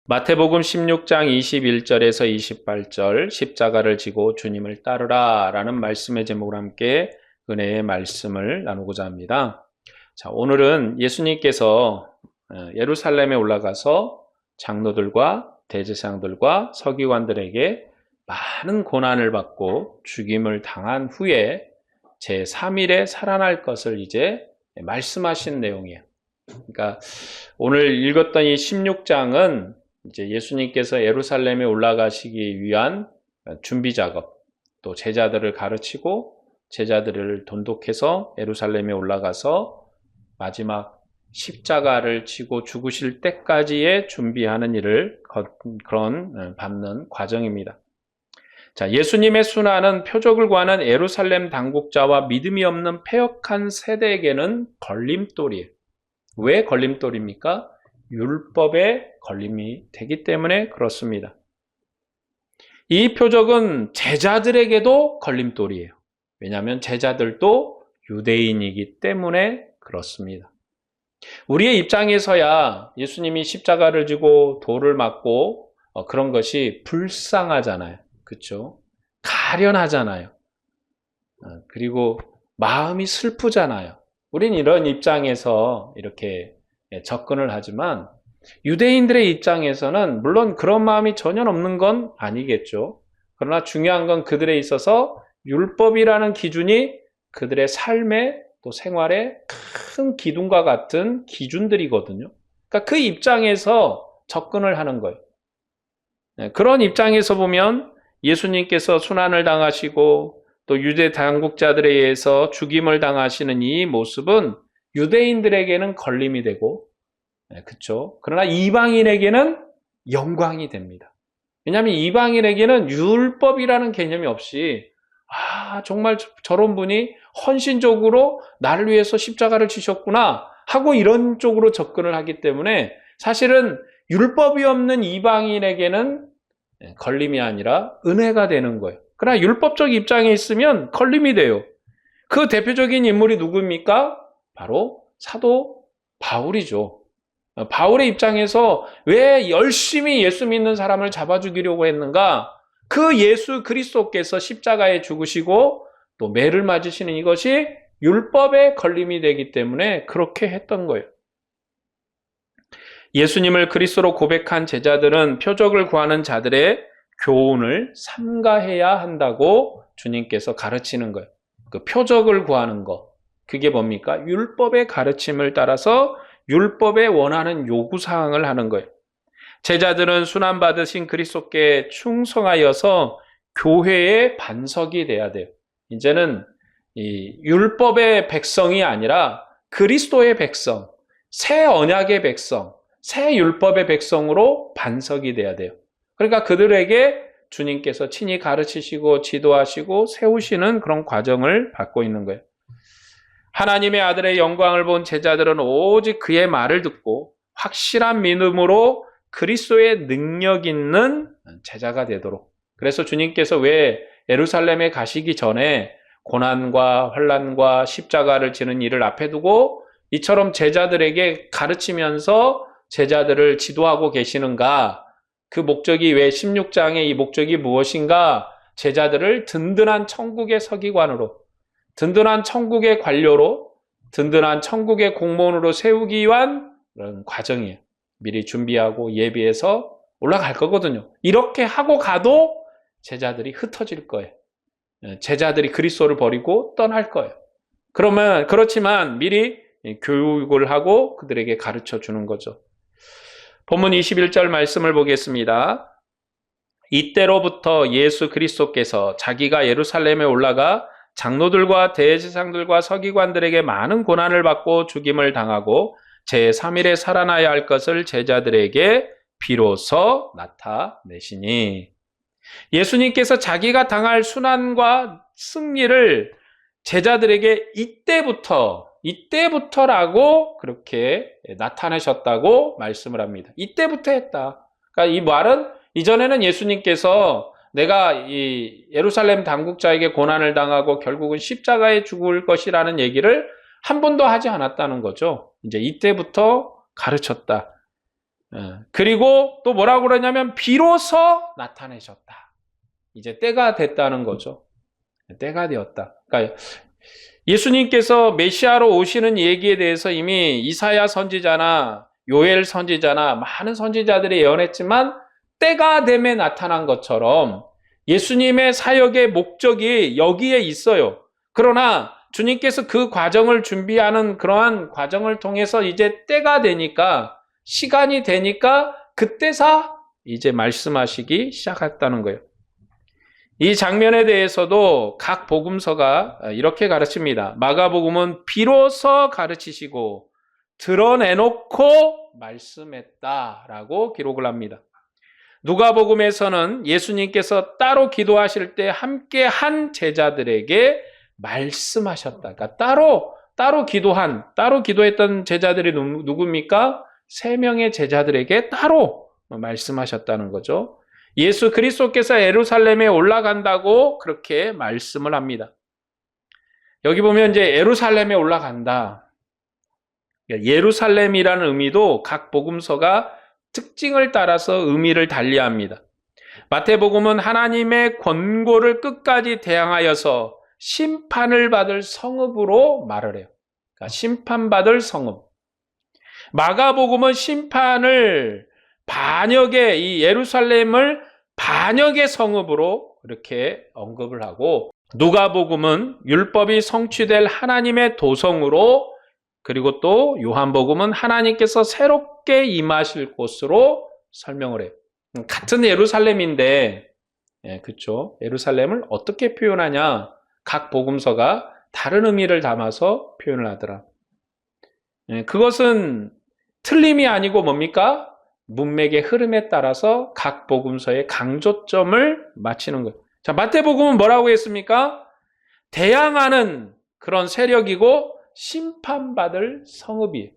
마태복음 16장 21절에서 28절 십자가를 지고 주님을 따르라 라는 말씀의 제목으로 함께 은혜의 말씀을 나누고자 합니다. 자, 오늘은 예수님께서 예루살렘에 올라가서 장로들과 대제사장들과 서기관들에게 많은 고난을 받고 죽임을 당한 후에 제3일에 살아날 것을 이제 말씀하신 내용이에요. 그러니까 오늘 읽었던 이 16장은 이제 예수님께서 예루살렘에 올라가시기 위한 준비 작업, 또 제자들을 가르치고 제자들을 돈독해서 예루살렘에 올라가서 마지막 십자가를 지고 죽으실 때까지의 준비하는 일을 받는 과정입니다. 자, 예수님의 순환은 표적을 구하는 예루살렘 당국자와 믿음이 없는 패역한 세대에게는 걸림돌이에요. 왜 걸림돌입니까? 율법의 걸림이 되기 때문에 그렇습니다. 이 표적은 제자들에게도 걸림돌이에요. 왜냐하면 제자들도 유대인이기 때문에 그렇습니다. 우리의 입장에서야 예수님이 십자가를 지고 돌을 맞고 그런 것이 불쌍하잖아요. 그렇죠? 가련하잖아요. 그리고 마음이 슬프잖아요. 우린 이런 입장에서 이렇게 접근을 하지만 유대인들의 입장에서는 물론 그런 마음이 전혀 없는 건 아니겠죠. 그러나 중요한 건 그들에 있어서 율법이라는 기준이 그들의 삶에 또 생활에 큰 기둥과 같은 기준들이거든요. 그러니까 그 입장에서 접근을 하는 거예요. 그런 입장에서 보면 예수님께서 순환을 당하시고 또 유대 당국자들에 의해서 죽임을 당하시는 이 모습은 유대인들에게는 걸림이 되고, 그렇죠? 그러나 이방인에게는 영광이 됩니다. 왜냐하면 이방인에게는 율법이라는 개념이 없이 정말 저런 분이 헌신적으로 나를 위해서 십자가를 지셨구나 하고 이런 쪽으로 접근을 하기 때문에 사실은 율법이 없는 이방인에게는 걸림이 아니라 은혜가 되는 거예요. 그러나 율법적 입장에 있으면 걸림이 돼요. 그 대표적인 인물이 누구입니까? 바로 사도 바울이죠. 바울의 입장에서 왜 열심히 예수 믿는 사람을 잡아 죽이려고 했는가? 그 예수 그리스도께서 십자가에 죽으시고 또 매를 맞으시는 이것이 율법의 걸림이 되기 때문에 그렇게 했던 거예요. 예수님을 그리스도로 고백한 제자들은 표적을 구하는 자들의 교훈을 삼가해야 한다고 주님께서 가르치는 거예요. 그 표적을 구하는 거. 그게 뭡니까? 율법의 가르침을 따라서 율법에 원하는 요구사항을 하는 거예요. 제자들은 순환받으신 그리스도께 충성하여서 교회의 반석이 돼야 돼요. 이제는 이 율법의 백성이 아니라 그리스도의 백성, 새 언약의 백성, 새 율법의 백성으로 반석이 돼야 돼요. 그러니까 그들에게 주님께서 친히 가르치시고 지도하시고 세우시는 그런 과정을 받고 있는 거예요. 하나님의 아들의 영광을 본 제자들은 오직 그의 말을 듣고 확실한 믿음으로 그리스도의 능력 있는 제자가 되도록. 그래서 주님께서 왜 예루살렘에 가시기 전에 고난과 환난과 십자가를 지는 일을 앞에 두고 이처럼 제자들에게 가르치면서 제자들을 지도하고 계시는가? 그 목적이 왜 16장의 이 목적이 무엇인가? 제자들을 든든한 천국의 서기관으로, 든든한 천국의 관료로, 든든한 천국의 공무원으로 세우기 위한 그런 과정이에요. 미리 준비하고 예비해서 올라갈 거거든요. 이렇게 하고 가도 제자들이 흩어질 거예요. 제자들이 그리스도를 버리고 떠날 거예요. 그렇지만 미리 교육을 하고 그들에게 가르쳐 주는 거죠. 본문 21절 말씀을 보겠습니다. 이때로부터 예수 그리스도께서 자기가 예루살렘에 올라가 장로들과 대제사장들과 서기관들에게 많은 고난을 받고 죽임을 당하고 제3일에 살아나야 할 것을 제자들에게 비로소 나타내시니, 예수님께서 자기가 당할 순환과 승리를 제자들에게 이때부터라고 그렇게 나타내셨다고 말씀을 합니다. 이때부터 했다. 그러니까 이 말은 이전에는 예수님께서 내가 이 예루살렘 당국자에게 고난을 당하고 결국은 십자가에 죽을 것이라는 얘기를 한 번도 하지 않았다는 거죠. 이제 이때부터 가르쳤다. 그리고 또 뭐라고 그러냐면 비로소 나타내셨다. 이제 때가 됐다는 거죠. 때가 되었다. 그러니까 예수님께서 메시아로 오시는 얘기에 대해서 이미 이사야 선지자나 요엘 선지자나 많은 선지자들이 예언했지만 때가 됨에 나타난 것처럼 예수님의 사역의 목적이 여기에 있어요. 그러나 주님께서 그 과정을 준비하는 그러한 과정을 통해서 이제 때가 되니까, 시간이 되니까 그때서 이제 말씀하시기 시작했다는 거예요. 이 장면에 대해서도 각 복음서가 이렇게 가르칩니다. 마가복음은 비로소 가르치시고 드러내놓고 말씀했다라고 기록을 합니다. 누가복음에서는 예수님께서 따로 기도하실 때 함께 한 제자들에게 말씀하셨다. 그러니까 따로 기도했던 제자들이 누굽니까? 3명의 제자들에게 따로 말씀하셨다는 거죠. 예수 그리스도께서 예루살렘에 올라간다고 그렇게 말씀을 합니다. 여기 보면 이제 예루살렘에 올라간다. 예루살렘이라는 의미도 각 복음서가 특징을 따라서 의미를 달리합니다. 마태복음은 하나님의 권고를 끝까지 대항하여서 심판을 받을 성읍으로 말을 해요. 그러니까 심판받을 성읍. 마가복음은 심판을 반역의 이 예루살렘을 반역의 성읍으로 이렇게 언급을 하고, 누가복음은 율법이 성취될 하나님의 도성으로, 그리고 또 요한복음은 하나님께서 새롭게 임하실 곳으로 설명을 해요. 같은 예루살렘인데, 그렇죠? 예루살렘을 어떻게 표현하냐? 각 복음서가 다른 의미를 담아서 표현을 하더라. 그것은 틀림이 아니고 뭡니까? 문맥의 흐름에 따라서 각 복음서의 강조점을 맞추는 거예요. 자, 마태복음은 뭐라고 했습니까? 대항하는 그런 세력이고 심판받을 성읍이에요.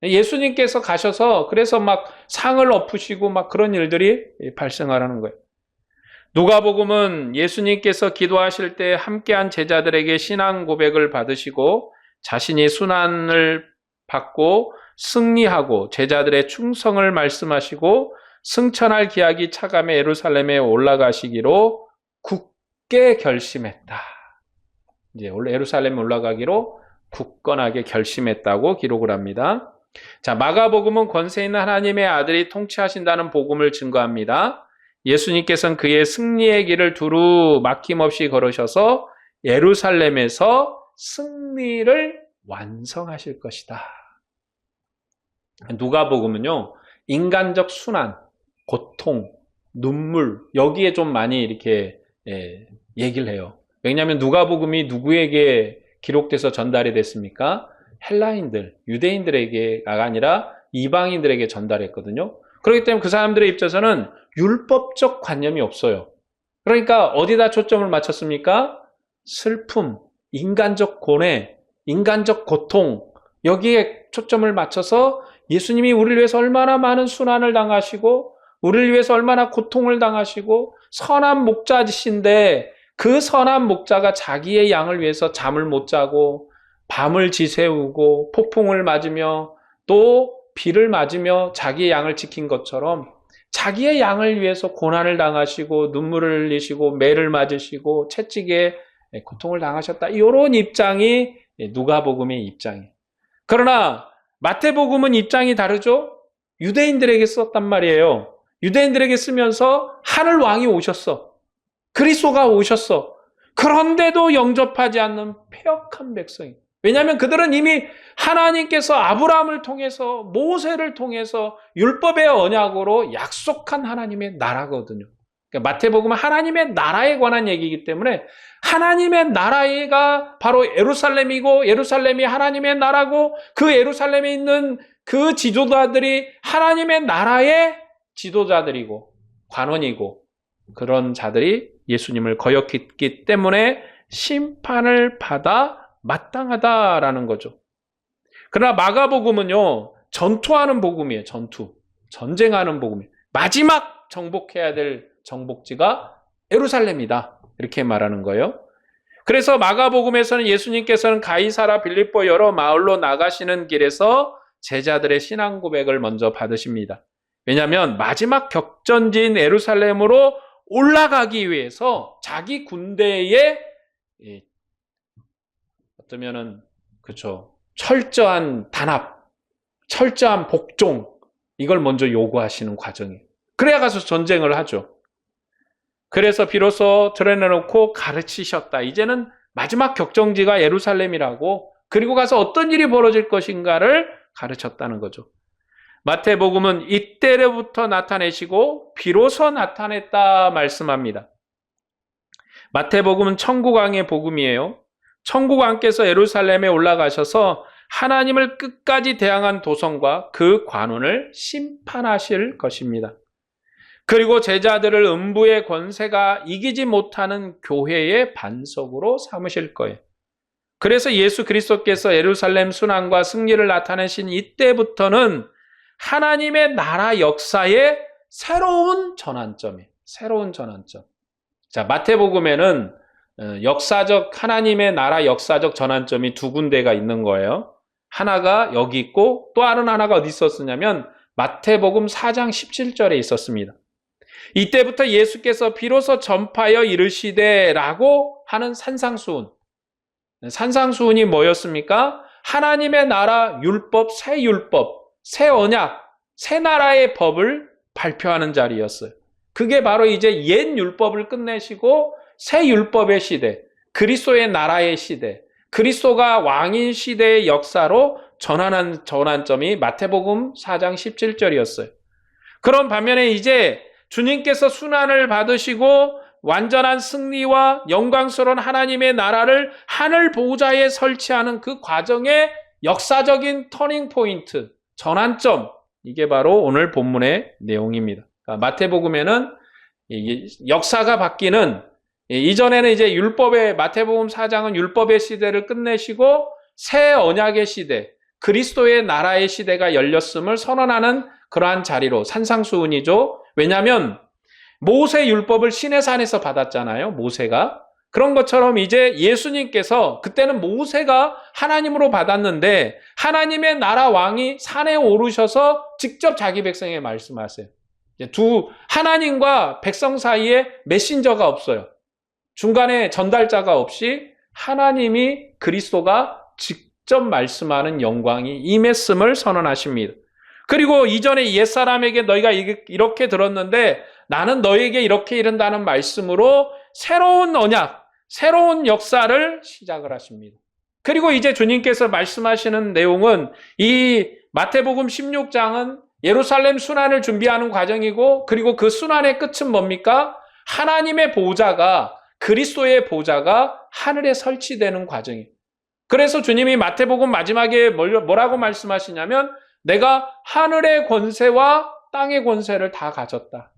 예수님께서 가셔서 그래서 막 상을 엎으시고 막 그런 일들이 발생하라는 거예요. 누가복음은 예수님께서 기도하실 때 함께한 제자들에게 신앙 고백을 받으시고 자신이 순환을 받고 승리하고 제자들의 충성을 말씀하시고 승천할 기약이 차감해 예루살렘에 올라가시기로 굳게 결심했다. 이제 예루살렘에 올라가기로 굳건하게 결심했다고 기록을 합니다. 자, 마가복음은 권세 있는 하나님의 아들이 통치하신다는 복음을 증거합니다. 예수님께서는 그의 승리의 길을 두루 막힘없이 걸으셔서 예루살렘에서 승리를 완성하실 것이다. 누가복음은요, 인간적 순환, 고통, 눈물, 여기에 좀 많이 이렇게 얘기를 해요. 왜냐하면 누가복음이 누구에게 기록돼서 전달이 됐습니까? 헬라인들, 유대인들에게가 아니라 이방인들에게 전달했거든요. 그렇기 때문에 그 사람들의 입장에서는 율법적 관념이 없어요. 그러니까 어디다 초점을 맞췄습니까? 슬픔, 인간적 고뇌, 인간적 고통, 여기에 초점을 맞춰서 예수님이 우리를 위해서 얼마나 많은 순환을 당하시고 우리를 위해서 얼마나 고통을 당하시고 선한 목자이신데 그 선한 목자가 자기의 양을 위해서 잠을 못 자고 밤을 지새우고 폭풍을 맞으며 또 비를 맞으며 자기의 양을 지킨 것처럼 자기의 양을 위해서 고난을 당하시고 눈물을 흘리시고 매를 맞으시고 채찍에 고통을 당하셨다. 이런 입장이 누가복음의 입장이에요. 그러나 마태복음은 입장이 다르죠? 유대인들에게 썼단 말이에요. 유대인들에게 쓰면서 하늘 왕이 오셨어. 그리스도가 오셨어. 그런데도 영접하지 않는 패역한 백성이. 왜냐하면 그들은 이미 하나님께서 아브라함을 통해서 모세를 통해서 율법의 언약으로 약속한 하나님의 나라거든요. 그러니까 마태복음은 하나님의 나라에 관한 얘기이기 때문에 하나님의 나라가 바로 예루살렘이고 예루살렘이 하나님의 나라고 그 예루살렘에 있는 그 지도자들이 하나님의 나라의 지도자들이고 관원이고 그런 자들이 예수님을 거역했기 때문에 심판을 받아 마땅하다라는 거죠. 그러나 마가복음은요, 전투하는 복음이에요. 전쟁하는 복음이에요. 마지막 정복해야 될 정복지가 예루살렘이다. 이렇게 말하는 거예요. 그래서 마가복음에서는 예수님께서는 가이사라 빌립보 여러 마을로 나가시는 길에서 제자들의 신앙 고백을 먼저 받으십니다. 왜냐하면 마지막 격전지인 예루살렘으로 올라가기 위해서 자기 군대의 어쩌면은 그렇죠, 철저한 단합, 철저한 복종, 이걸 먼저 요구하시는 과정이에요. 그래야 가서 전쟁을 하죠. 그래서 비로소 드러내놓고 가르치셨다. 이제는 마지막 격정지가 예루살렘이라고, 그리고 가서 어떤 일이 벌어질 것인가를 가르쳤다는 거죠. 마태복음은 이때로부터 나타내시고 비로소 나타냈다 말씀합니다. 마태복음은 천국왕의 복음이에요. 천국왕께서 예루살렘에 올라가셔서 하나님을 끝까지 대항한 도성과 그 관원을 심판하실 것입니다. 그리고 제자들을 음부의 권세가 이기지 못하는 교회의 반석으로 삼으실 거예요. 그래서 예수 그리스도께서 예루살렘 순환과 승리를 나타내신 이때부터는 하나님의 나라 역사의 새로운 전환점이에요. 새로운 전환점. 자, 마태복음에는 하나님의 나라 역사적 전환점이 두 군데가 있는 거예요. 하나가 여기 있고 또 다른 하나가 어디 있었느냐면 마태복음 4장 17절에 있었습니다. 이때부터 예수께서 비로소 전파하여 이르시되라고 하는 산상수훈. 산상수훈이 뭐였습니까? 하나님의 나라 율법, 새 언약, 새 나라의 법을 발표하는 자리였어요. 그게 바로 이제 옛 율법을 끝내시고 새 율법의 시대, 그리스도의 나라의 시대, 그리스도가 왕인 시대의 역사로 전환한 전환점이 마태복음 4장 17절이었어요. 그런 반면에 이제 주님께서 순환을 받으시고 완전한 승리와 영광스러운 하나님의 나라를 하늘 보좌에 설치하는 그 과정의 역사적인 터닝 포인트, 전환점, 이게 바로 오늘 본문의 내용입니다. 그러니까 마태복음에는 역사가 바뀌는, 이전에는 이제 마태복음 4장은 율법의 시대를 끝내시고 새 언약의 시대, 그리스도의 나라의 시대가 열렸음을 선언하는 그러한 자리로, 산상수훈이죠. 왜냐하면 모세 율법을 시내산에서 받았잖아요. 모세가. 그런 것처럼 이제 예수님께서, 그때는 모세가 하나님으로 받았는데 하나님의 나라 왕이 산에 오르셔서 직접 자기 백성에게 말씀하세요. 하나님과 백성 사이에 메신저가 없어요. 중간에 전달자가 없이 하나님이, 그리스도가 직접 말씀하는 영광이 임했음을 선언하십니다. 그리고 이전에 옛사람에게 너희가 이렇게 들었는데 나는 너희에게 이렇게 이른다는 말씀으로 새로운 언약, 새로운 역사를 시작을 하십니다. 그리고 이제 주님께서 말씀하시는 내용은, 이 마태복음 16장은 예루살렘 순환을 준비하는 과정이고, 그리고 그 순환의 끝은 뭡니까? 하나님의 보좌가, 그리스도의 보좌가 하늘에 설치되는 과정이에요. 그래서 주님이 마태복음 마지막에 뭐라고 말씀하시냐면, 내가 하늘의 권세와 땅의 권세를 다 가졌다.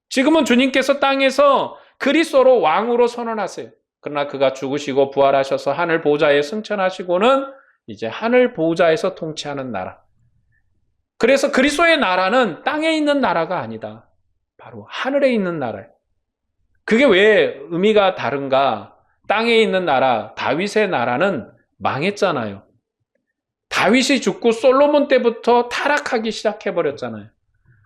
지금은 주님께서 땅에서 그리스도로 왕으로 선언하세요. 그러나 그가 죽으시고 부활하셔서 하늘 보좌에 승천하시고는 이제 하늘 보좌에서 통치하는 나라. 그래서 그리스도의 나라는 땅에 있는 나라가 아니다. 바로 하늘에 있는 나라예요. 그게 왜 의미가 다른가? 땅에 있는 나라, 다윗의 나라는 망했잖아요. 다윗이 죽고 솔로몬 때부터 타락하기 시작해버렸잖아요.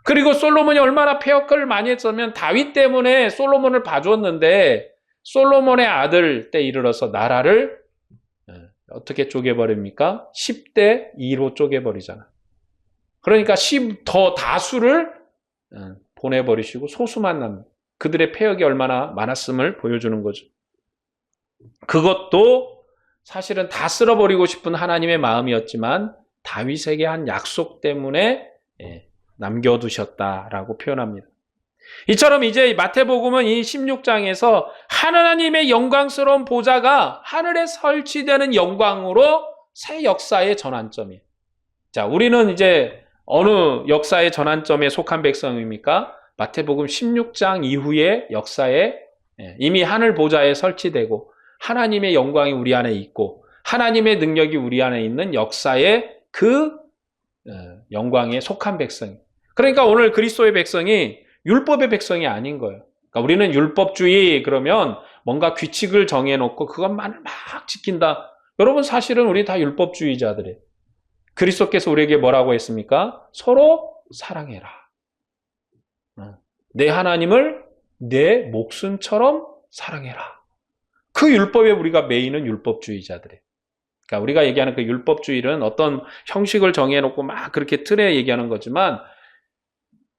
그리고 솔로몬이 얼마나 폐역을 많이 했으면 다윗 때문에 솔로몬을 봐줬는데, 솔로몬의 아들 때 이르러서 나라를 어떻게 쪼개버립니까? 10대 2로 쪼개버리잖아. 그러니까 더 다수를 보내버리시고 소수만 남는, 그들의 폐역이 얼마나 많았음을 보여주는 거죠. 그것도 사실은 다 쓸어버리고 싶은 하나님의 마음이었지만 다윗에게 한 약속 때문에 남겨두셨다라고 표현합니다. 이처럼 이제 마태복음은 이 16장에서 하나님의 영광스러운 보좌가 하늘에 설치되는 영광으로 새 역사의 전환점이에요. 자, 우리는 이제 어느 역사의 전환점에 속한 백성입니까? 마태복음 16장 이후의 역사에 이미 하늘 보좌에 설치되고 하나님의 영광이 우리 안에 있고 하나님의 능력이 우리 안에 있는 역사의 그 영광에 속한 백성. 그러니까 오늘 그리스도의 백성이 율법의 백성이 아닌 거예요. 그러니까 우리는 율법주의 그러면 뭔가 규칙을 정해놓고 그것만을 막 지킨다. 여러분, 사실은 우리 다 율법주의자들이에요. 그리스도께서 우리에게 뭐라고 했습니까? 서로 사랑해라. 내 하나님을 내 목숨처럼 사랑해라. 그 율법에 우리가 매이는 율법주의자들이에요. 그러니까 우리가 얘기하는 그 율법주의는 어떤 형식을 정해놓고 막 그렇게 틀에 얘기하는 거지만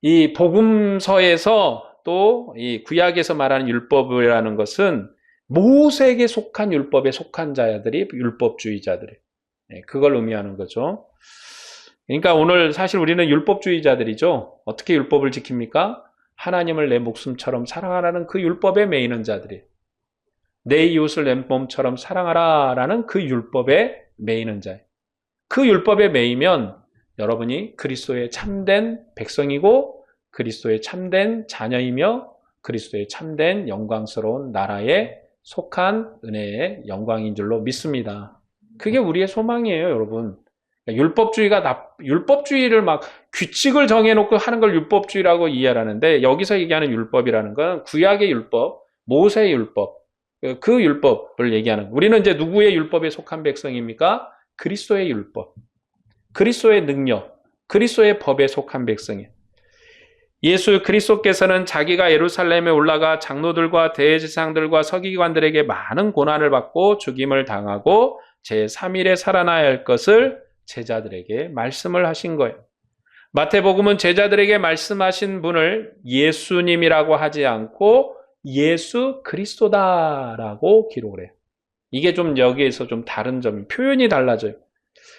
이 복음서에서 또 이 구약에서 말하는 율법이라는 것은 모세에게 속한 율법에 속한 자들이 율법주의자들이에요. 그걸 의미하는 거죠. 그러니까 오늘 사실 우리는 율법주의자들이죠. 어떻게 율법을 지킵니까? 하나님을 내 목숨처럼 사랑하라는 그 율법에 매이는 자들이에요. 내 이웃을 내 몸처럼 사랑하라라는 그 율법에 매이는 자예요. 그 율법에 매이면 여러분이 그리스도의 참된 백성이고 그리스도의 참된 자녀이며 그리스도의 참된 영광스러운 나라에 속한 은혜의 영광인 줄로 믿습니다. 그게 우리의 소망이에요, 여러분. 율법주의를 막 규칙을 정해놓고 하는 걸 율법주의라고 이해를 하는데 여기서 얘기하는 율법이라는 건 구약의 율법, 모세의 율법, 그 율법을 얘기하는 거예요. 우리는 이제 누구의 율법에 속한 백성입니까? 그리스도의 율법, 그리스도의 능력, 그리스도의 법에 속한 백성이에요. 예수 그리스도께서는 자기가 예루살렘에 올라가 장로들과 대제사장들과 서기관들에게 많은 고난을 받고 죽임을 당하고 제3일에 살아나야 할 것을 제자들에게 말씀을 하신 거예요. 마태복음은 제자들에게 말씀하신 분을 예수님이라고 하지 않고 예수 그리스도다라고 기록을 해요. 이게 좀 여기에서 좀 다른 점이 표현이 달라져요.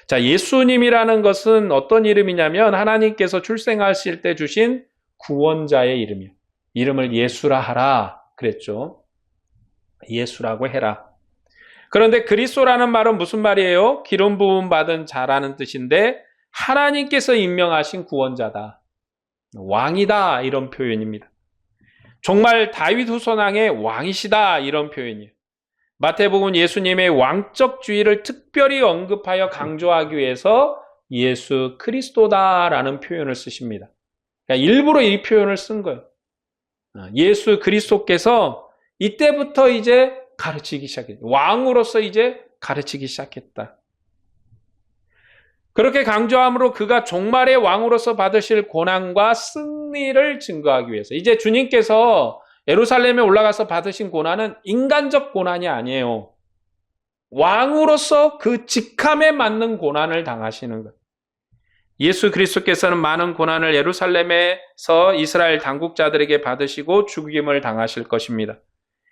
자, 예수님이라는 것은 어떤 이름이냐면 하나님께서 출생하실 때 주신 구원자의 이름이에요. 이름을 예수라 하라 그랬죠. 예수라고 해라. 그런데 그리스도라는 말은 무슨 말이에요? 기름 부음 받은 자라는 뜻인데 하나님께서 임명하신 구원자다. 왕이다 이런 표현입니다. 정말 다윗 후손왕의 왕이시다 이런 표현이에요. 마태복음 예수님의 왕적주의를 특별히 언급하여 강조하기 위해서 예수 그리스도다라는 표현을 쓰십니다. 그러니까 일부러 이 표현을 쓴 거예요. 예수 그리스도께서 이때부터 이제 가르치기 시작했다. 왕으로서 이제 가르치기 시작했다. 그렇게 강조함으로 그가 종말의 왕으로서 받으실 고난과 승리를 증거하기 위해서 이제 주님께서 예루살렘에 올라가서 받으신 고난은 인간적 고난이 아니에요. 왕으로서 그 직함에 맞는 고난을 당하시는 거예요. 예수 그리스도께서는 많은 고난을 예루살렘에서 이스라엘 당국자들에게 받으시고 죽임을 당하실 것입니다.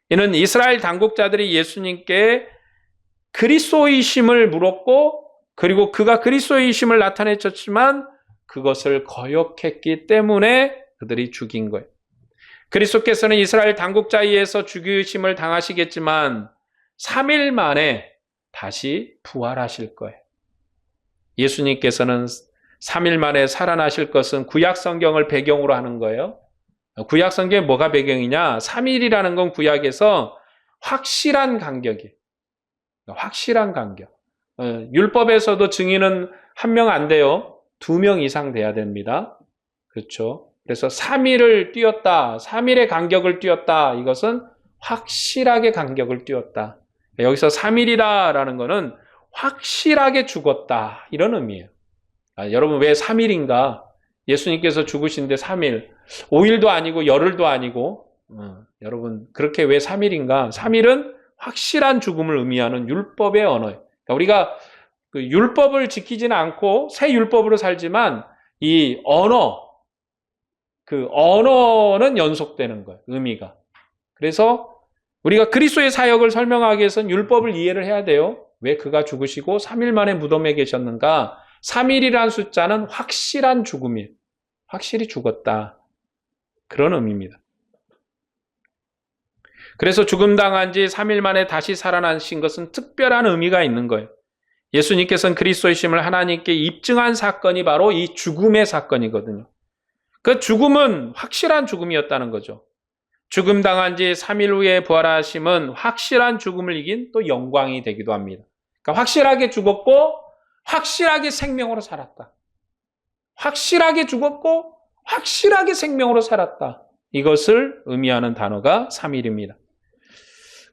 이는 이스라엘 당국자들이 예수님께 그리스도이심을 물었고 그리고 그가 그리스도이심을 나타내셨지만 그것을 거역했기 때문에 그들이 죽인 거예요. 그리스도께서는 이스라엘 당국자에 의해서 죽이심을 당하시겠지만 3일 만에 다시 부활하실 거예요. 예수님께서는 3일 만에 살아나실 것은 구약 성경을 배경으로 하는 거예요. 구약 성경에 뭐가 배경이냐? 3일이라는 건 구약에서 확실한 간격이에요. 확실한 간격. 율법에서도 증인은 1명 안 돼요. 2명 이상 돼야 됩니다. 그렇죠? 그래서 3일을 뛰었다. 3일의 간격을 뛰었다. 이것은 확실하게 간격을 뛰었다. 여기서 3일이라는 것은 확실하게 죽었다. 이런 의미예요. 여러분 왜 3일인가? 예수님께서 죽으신데 3일. 5일도 아니고 열흘도 아니고 여러분 그렇게 왜 3일인가? 3일은 확실한 죽음을 의미하는 율법의 언어예요. 그러니까 우리가 그 율법을 지키지는 않고 새 율법으로 살지만 이 언어, 그 언어는 연속되는 거예요. 의미가. 그래서 우리가 그리스도의 사역을 설명하기 위해서는 율법을 이해를 해야 돼요. 왜 그가 죽으시고 3일 만에 무덤에 계셨는가? 3일이라는 숫자는 확실한 죽음이에요. 확실히 죽었다. 그런 의미입니다. 그래서 죽음당한 지 3일 만에 다시 살아나신 것은 특별한 의미가 있는 거예요. 예수님께서는 그리스도이심을 하나님께 입증한 사건이 바로 이 죽음의 사건이거든요. 그 죽음은 확실한 죽음이었다는 거죠. 죽음당한 지 3일 후에 부활하심은 확실한 죽음을 이긴 또 영광이 되기도 합니다. 그러니까 확실하게 죽었고 확실하게 생명으로 살았다. 확실하게 죽었고 확실하게 생명으로 살았다. 이것을 의미하는 단어가 3일입니다.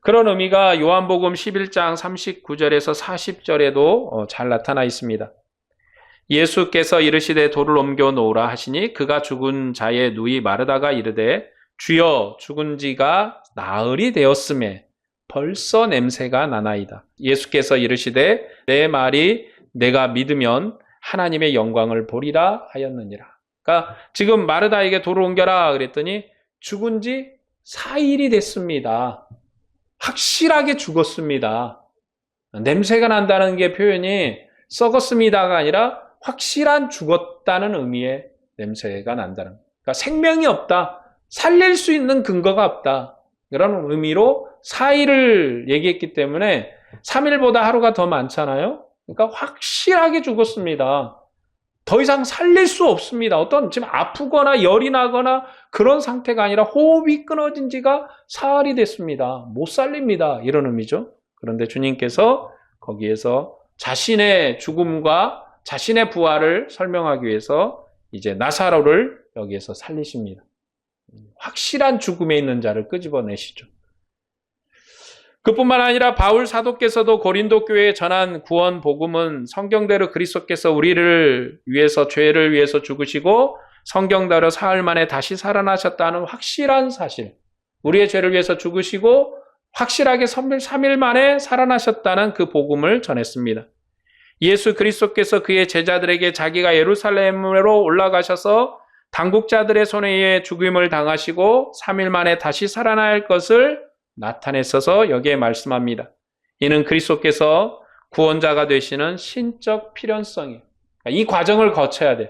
그런 의미가 요한복음 11장 39절에서 40절에도 잘 나타나 있습니다. 예수께서 이르시되 돌을 옮겨 놓으라 하시니 그가 죽은 자의 누이 마르다가 이르되 주여 죽은 지가 나흘이 되었음에 벌써 냄새가 나나이다. 예수께서 이르시되 내 말이 내가 믿으면 하나님의 영광을 보리라 하였느니라. 그러니까 지금 마르다에게 돌을 옮겨라 그랬더니 죽은 지 4일이 됐습니다. 확실하게 죽었습니다. 냄새가 난다는 게 표현이 썩었습니다가 아니라 확실한 죽었다는 의미의 냄새가 난다는 거예요. 그러니까 생명이 없다. 살릴 수 있는 근거가 없다. 그런 의미로 4일을 얘기했기 때문에 3일보다 하루가 더 많잖아요. 그러니까 확실하게 죽었습니다. 더 이상 살릴 수 없습니다. 어떤 지금 아프거나 열이 나거나 그런 상태가 아니라 호흡이 끊어진 지가 사흘이 됐습니다. 못 살립니다. 이런 의미죠. 그런데 주님께서 거기에서 자신의 죽음과 자신의 부활을 설명하기 위해서 이제 나사로를 여기에서 살리십니다. 확실한 죽음에 있는 자를 끄집어내시죠. 그뿐만 아니라 바울 사도께서도 고린도 교회에 전한 구원 복음은 성경대로 그리스도께서 우리를 위해서 죄를 위해서 죽으시고 성경대로 사흘 만에 다시 살아나셨다는 확실한 사실, 우리의 죄를 위해서 죽으시고 확실하게 3일 만에 살아나셨다는 그 복음을 전했습니다. 예수 그리스도께서 그의 제자들에게 자기가 예루살렘으로 올라가셔서 당국자들의 손에 의해 죽임을 당하시고 3일 만에 다시 살아날 것을 나타냈어서 여기에 말씀합니다. 이는 그리스도께서 구원자가 되시는 신적 필연성이에요. 이 과정을 거쳐야 돼요.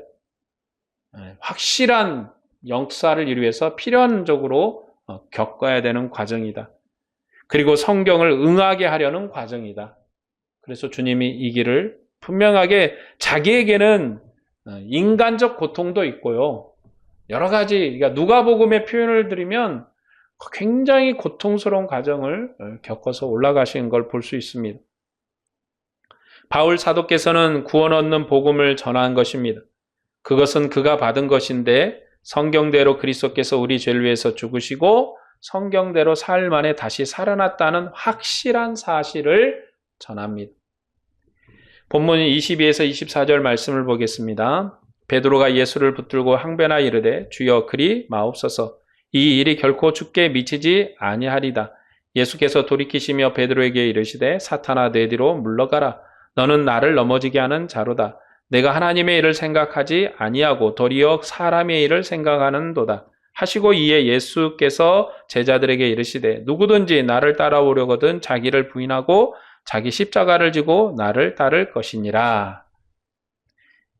확실한 역사를 이루기 위해서 필연적으로 겪어야 되는 과정이다. 그리고 성경을 응하게 하려는 과정이다. 그래서 주님이 이 길을 분명하게 자기에게는 인간적 고통도 있고요. 여러 가지, 그러니까 누가복음의 표현을 드리면 굉장히 고통스러운 과정을 겪어서 올라가신 걸 볼 수 있습니다. 바울 사도께서는 구원 얻는 복음을 전한 것입니다. 그것은 그가 받은 것인데 성경대로 그리스도께서 우리 죄를 위해서 죽으시고 성경대로 사흘 만에 다시 살아났다는 확실한 사실을 전합니다. 본문 22에서 24절 말씀을 보겠습니다. 베드로가 예수를 붙들고 항변하 이르되 주여 그리 마옵소서. 이 일이 결코 주께 미치지 아니하리다. 예수께서 돌이키시며 베드로에게 이르시되 사탄아 내 뒤로 물러가라. 너는 나를 넘어지게 하는 자로다. 내가 하나님의 일을 생각하지 아니하고 도리어 사람의 일을 생각하는도다. 하시고 이에 예수께서 제자들에게 이르시되 누구든지 나를 따라오려거든 자기를 부인하고 자기 십자가를 지고 나를 따를 것이니라.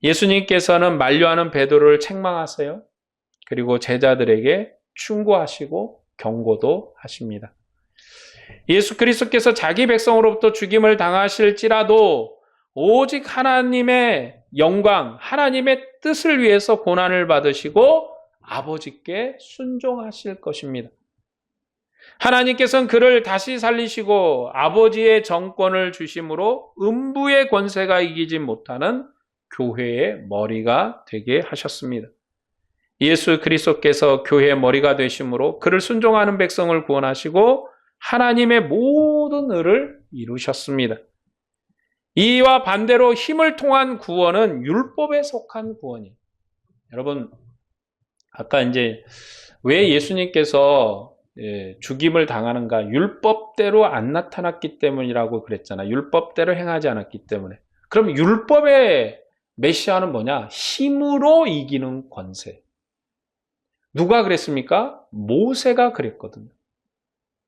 예수님께서는 만류하는 베드로를 책망하세요. 그리고 제자들에게 충고하시고 경고도 하십니다. 예수 그리스도께서 자기 백성으로부터 죽임을 당하실지라도 오직 하나님의 영광, 하나님의 뜻을 위해서 고난을 받으시고 아버지께 순종하실 것입니다. 하나님께서는 그를 다시 살리시고 아버지의 정권을 주심으로 음부의 권세가 이기지 못하는 교회의 머리가 되게 하셨습니다. 예수 그리스도께서 교회의 머리가 되심으로 그를 순종하는 백성을 구원하시고 하나님의 모든 의를 이루셨습니다. 이와 반대로 힘을 통한 구원은 율법에 속한 구원이에요. 여러분, 아까 이제 왜 예수님께서 죽임을 당하는가? 율법대로 안 나타났기 때문이라고 그랬잖아요. 율법대로 행하지 않았기 때문에. 그럼 율법의 메시아는 뭐냐? 힘으로 이기는 권세. 누가 그랬습니까? 모세가 그랬거든요.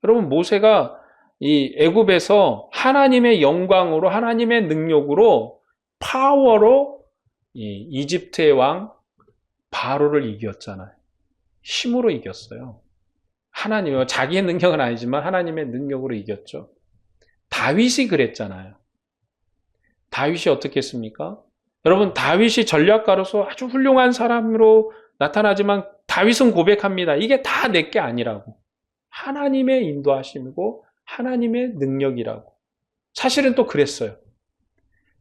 여러분, 모세가 이 애굽에서 하나님의 영광으로, 하나님의 능력으로, 파워로 이 이집트의 왕 바로를 이겼잖아요. 힘으로 이겼어요. 하나님, 자기의 능력은 아니지만 하나님의 능력으로 이겼죠. 다윗이 그랬잖아요. 다윗이 어떻게 했습니까? 여러분, 다윗이 전략가로서 아주 훌륭한 사람으로 나타나지만 다윗은 고백합니다. 이게 다 내게 아니라고. 하나님의 인도하심이고 하나님의 능력이라고. 사실은 또 그랬어요.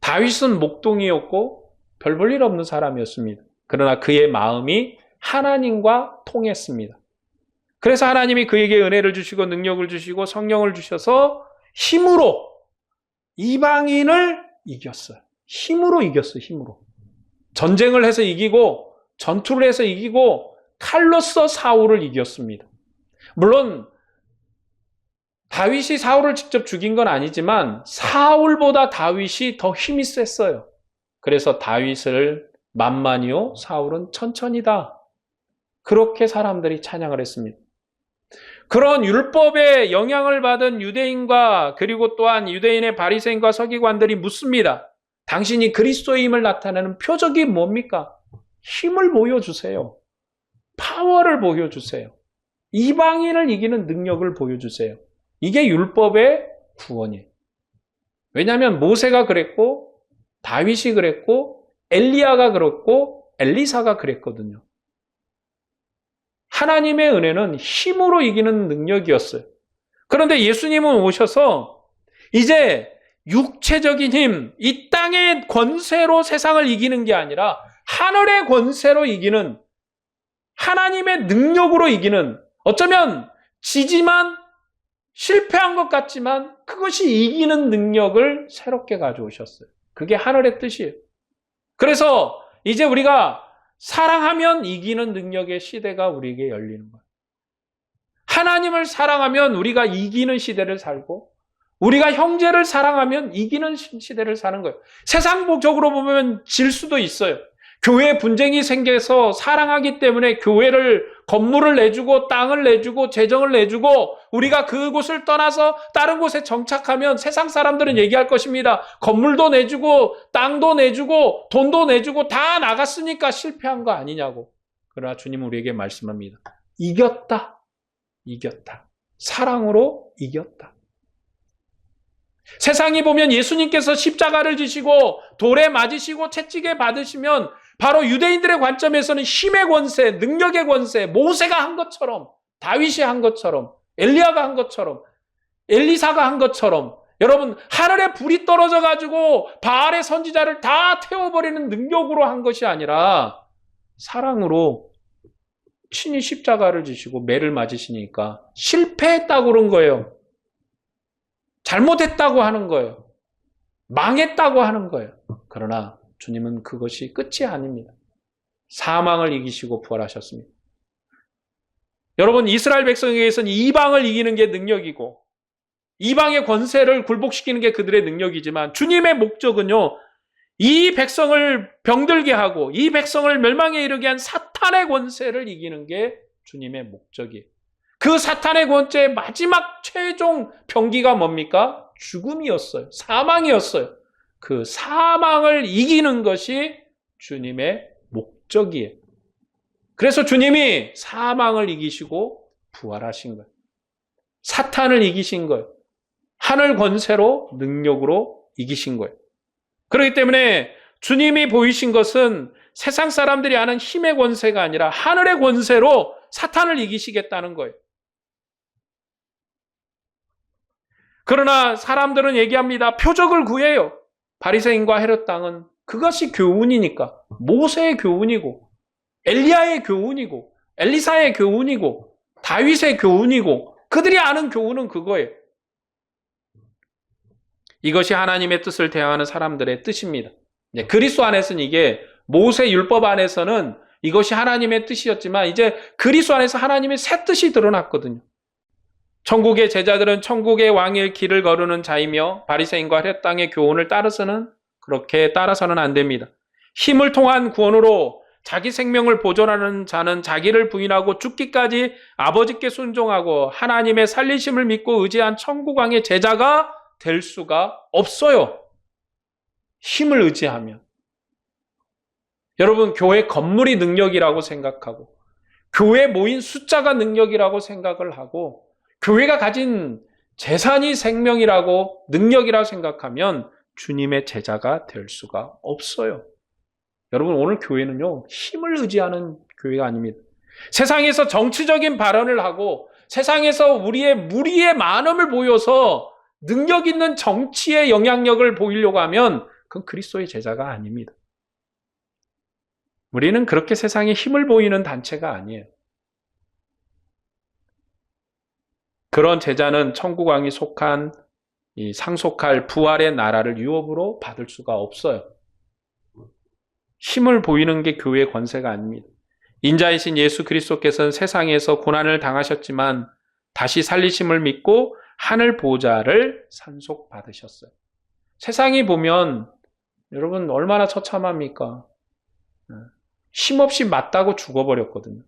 다윗은 목동이었고 별 볼 일 없는 사람이었습니다. 그러나 그의 마음이 하나님과 통했습니다. 그래서 하나님이 그에게 은혜를 주시고 능력을 주시고 성령을 주셔서 힘으로 이방인을 이겼어요. 힘으로 이겼어요. 힘으로. 전쟁을 해서 이기고 전투를 해서 이기고 칼로써 사울을 이겼습니다. 물론 다윗이 사울을 직접 죽인 건 아니지만 사울보다 다윗이 더 힘이 셌어요. 그래서 다윗을 만만히요, 사울은 천천히다. 그렇게 사람들이 찬양을 했습니다. 그런 율법의 영향을 받은 유대인과 그리고 또한 유대인의 바리새인과 서기관들이 묻습니다. 당신이 그리스도의 힘을 나타내는 표적이 뭡니까? 힘을 보여주세요. 파워를 보여주세요. 이방인을 이기는 능력을 보여주세요. 이게 율법의 구원이에요. 왜냐하면 모세가 그랬고 다윗이 그랬고 엘리야가 그랬고 엘리사가 그랬거든요. 하나님의 은혜는 힘으로 이기는 능력이었어요. 그런데 예수님은 오셔서 이제 육체적인 힘, 이 땅의 권세로 세상을 이기는 게 아니라 하늘의 권세로 이기는, 하나님의 능력으로 이기는, 어쩌면 지지만 실패한 것 같지만 그것이 이기는 능력을 새롭게 가져오셨어요. 그게 하늘의 뜻이에요. 그래서 이제 우리가 사랑하면 이기는 능력의 시대가 우리에게 열리는 거예요. 하나님을 사랑하면 우리가 이기는 시대를 살고, 우리가 형제를 사랑하면 이기는 시대를 사는 거예요. 세상적으로 보면 질 수도 있어요. 교회 분쟁이 생겨서 사랑하기 때문에 교회를, 건물을 내주고 땅을 내주고 재정을 내주고 우리가 그곳을 떠나서 다른 곳에 정착하면 세상 사람들은 얘기할 것입니다. 건물도 내주고 땅도 내주고 돈도 내주고 다 나갔으니까 실패한 거 아니냐고. 그러나 주님은 우리에게 말씀합니다. 이겼다. 이겼다. 사랑으로 이겼다. 세상이 보면 예수님께서 십자가를 지시고 돌에 맞으시고 채찍에 받으시면 바로 유대인들의 관점에서는 힘의 권세, 능력의 권세, 모세가 한 것처럼, 다윗이 한 것처럼, 엘리야가 한 것처럼, 엘리사가 한 것처럼, 여러분 하늘에 불이 떨어져 가지고 바알의 선지자를 다 태워버리는 능력으로 한 것이 아니라 사랑으로 친히 십자가를 지시고 매를 맞으시니까 실패했다고 그런 거예요. 잘못했다고 하는 거예요. 망했다고 하는 거예요. 그러나 주님은 그것이 끝이 아닙니다. 사망을 이기시고 부활하셨습니다. 여러분, 이스라엘 백성에게서는 이방을 이기는 게 능력이고 이방의 권세를 굴복시키는 게 그들의 능력이지만 주님의 목적은요, 이 백성을 병들게 하고 이 백성을 멸망에 이르게 한 사탄의 권세를 이기는 게 주님의 목적이에요. 그 사탄의 권세의 마지막 최종 병기가 뭡니까? 죽음이었어요. 사망이었어요. 그 사망을 이기는 것이 주님의 목적이에요. 그래서 주님이 사망을 이기시고 부활하신 거예요. 사탄을 이기신 거예요. 하늘 권세로, 능력으로 이기신 거예요. 그렇기 때문에 주님이 보이신 것은 세상 사람들이 아는 힘의 권세가 아니라 하늘의 권세로 사탄을 이기시겠다는 거예요. 그러나 사람들은 얘기합니다. 표적을 구해요. 바리새인과 헤롯 당은 그것이 교훈이니까, 모세의 교훈이고 엘리야의 교훈이고 엘리사의 교훈이고 다윗의 교훈이고 그들이 아는 교훈은 그거예요. 이것이 하나님의 뜻을 대항하는 사람들의 뜻입니다. 그리스도 안에서는 이게, 모세 율법 안에서는 이것이 하나님의 뜻이었지만 이제 그리스도 안에서 하나님의 새 뜻이 드러났거든요. 천국의 제자들은 천국의 왕의 길을 거르는 자이며 바리새인과 헤롯 당의 교훈을 그렇게 따라서는 안 됩니다. 힘을 통한 구원으로 자기 생명을 보존하는 자는 자기를 부인하고 죽기까지 아버지께 순종하고 하나님의 살리심을 믿고 의지한 천국 왕의 제자가 될 수가 없어요. 힘을 의지하면. 여러분, 교회 건물이 능력이라고 생각하고 교회 모인 숫자가 능력이라고 생각을 하고 교회가 가진 재산이 생명이라고 능력이라고 생각하면 주님의 제자가 될 수가 없어요. 여러분, 오늘 교회는요, 힘을 의지하는 교회가 아닙니다. 세상에서 정치적인 발언을 하고 세상에서 우리의 무리의 많음을 보여서 능력 있는 정치의 영향력을 보이려고 하면 그건 그리스도의 제자가 아닙니다. 우리는 그렇게 세상에 힘을 보이는 단체가 아니에요. 그런 제자는 천국 왕이 속한 상속할 부활의 나라를 유업으로 받을 수가 없어요. 힘을 보이는 게 교회의 권세가 아닙니다. 인자이신 예수 그리스도께서는 세상에서 고난을 당하셨지만 다시 살리심을 믿고 하늘 보좌를 상속받으셨어요. 세상이 보면 여러분 얼마나 처참합니까? 힘없이 맞다고 죽어버렸거든요.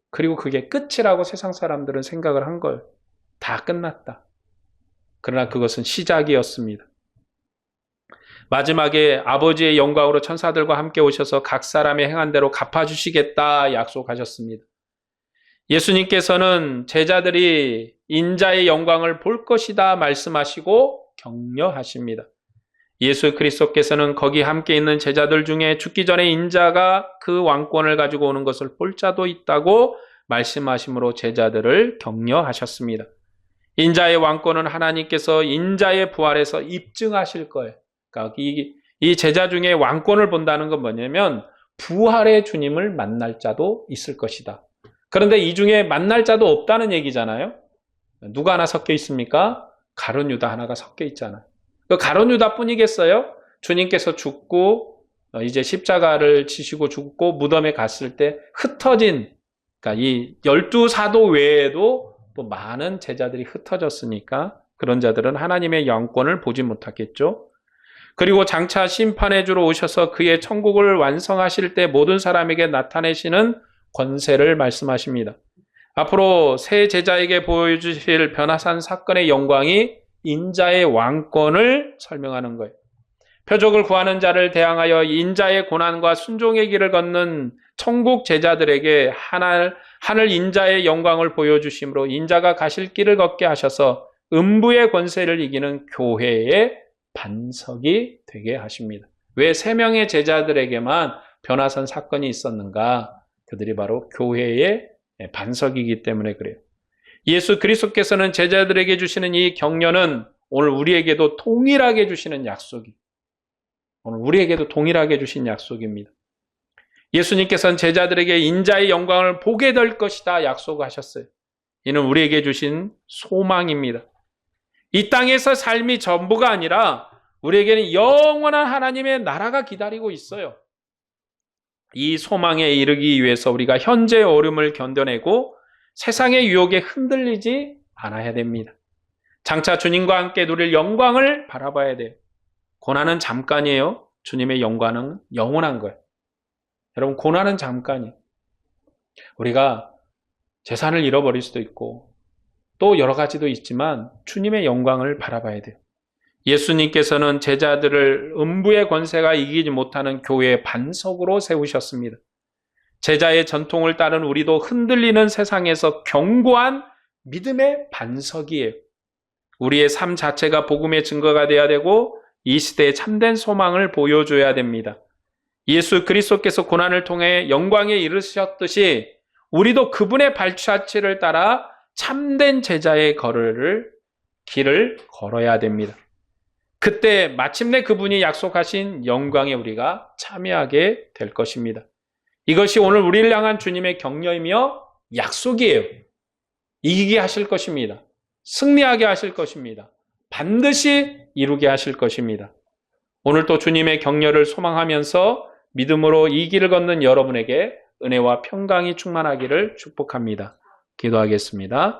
그리고 그게 끝이라고 세상 사람들은 생각을 한 거예요. 다 끝났다. 그러나 그것은 시작이었습니다. 마지막에 아버지의 영광으로 천사들과 함께 오셔서 각 사람의 행한 대로 갚아주시겠다 약속하셨습니다. 예수님께서는 제자들이 인자의 영광을 볼 것이다 말씀하시고 격려하십니다. 예수 그리스도께서는 거기 함께 있는 제자들 중에 죽기 전에 인자가 그 왕권을 가지고 오는 것을 볼 자도 있다고 말씀하심으로 제자들을 격려하셨습니다. 인자의 왕권은 하나님께서 인자의 부활에서 입증하실 거예요. 그러니까 이 제자 중에 왕권을 본다는 건 뭐냐면 부활의 주님을 만날 자도 있을 것이다. 그런데 이 중에 만날 자도 없다는 얘기잖아요. 누가 하나 섞여 있습니까? 가룟 유다 하나가 섞여 있잖아요. 그 가룟 유다뿐이겠어요? 주님께서 죽고 이제 십자가를 지시고 죽고 무덤에 갔을 때 흩어진, 그러니까 이 12사도 외에도 또 많은 제자들이 흩어졌으니까 그런 자들은 하나님의 영권을 보지 못하겠죠. 그리고 장차 심판의 주로 오셔서 그의 천국을 완성하실 때 모든 사람에게 나타내시는 권세를 말씀하십니다. 앞으로 새 제자에게 보여주실 변화산 사건의 영광이 인자의 왕권을 설명하는 거예요. 표적을 구하는 자를 대항하여 인자의 고난과 순종의 길을 걷는 천국 제자들에게 하늘 인자의 영광을 보여주심으로 인자가 가실 길을 걷게 하셔서 음부의 권세를 이기는 교회의 반석이 되게 하십니다. 왜 3명의 제자들에게만 변화산 사건이 있었는가? 그들이 바로 교회의 반석이기 때문에 그래요. 예수 그리스도께서는 제자들에게 주시는 이 격려는 오늘 우리에게도 동일하게 주시는 약속이, 오늘 우리에게도 동일하게 주신 약속입니다. 예수님께서는 제자들에게 인자의 영광을 보게 될 것이다 약속하셨어요. 이는 우리에게 주신 소망입니다. 이 땅에서 삶이 전부가 아니라 우리에게는 영원한 하나님의 나라가 기다리고 있어요. 이 소망에 이르기 위해서 우리가 현재의 어려움을 견뎌내고 세상의 유혹에 흔들리지 않아야 됩니다. 장차 주님과 함께 누릴 영광을 바라봐야 돼요. 고난은 잠깐이에요. 주님의 영광은 영원한 거예요. 여러분, 고난은 잠깐이에요. 우리가 재산을 잃어버릴 수도 있고 또 여러 가지도 있지만 주님의 영광을 바라봐야 돼요. 예수님께서는 제자들을 음부의 권세가 이기지 못하는 교회의 반석으로 세우셨습니다. 제자의 전통을 따른 우리도 흔들리는 세상에서 견고한 믿음의 반석이에요. 우리의 삶 자체가 복음의 증거가 되어야 되고 이 시대에 참된 소망을 보여줘야 됩니다. 예수 그리스도께서 고난을 통해 영광에 이르셨듯이 우리도 그분의 발자취를 따라 참된 제자의 길을 걸어야 됩니다. 그때 마침내 그분이 약속하신 영광에 우리가 참여하게 될 것입니다. 이것이 오늘 우리를 향한 주님의 격려이며 약속이에요. 이기게 하실 것입니다. 승리하게 하실 것입니다. 반드시 이루게 하실 것입니다. 오늘 또 주님의 격려를 소망하면서 믿음으로 이 길을 걷는 여러분에게 은혜와 평강이 충만하기를 축복합니다. 기도하겠습니다.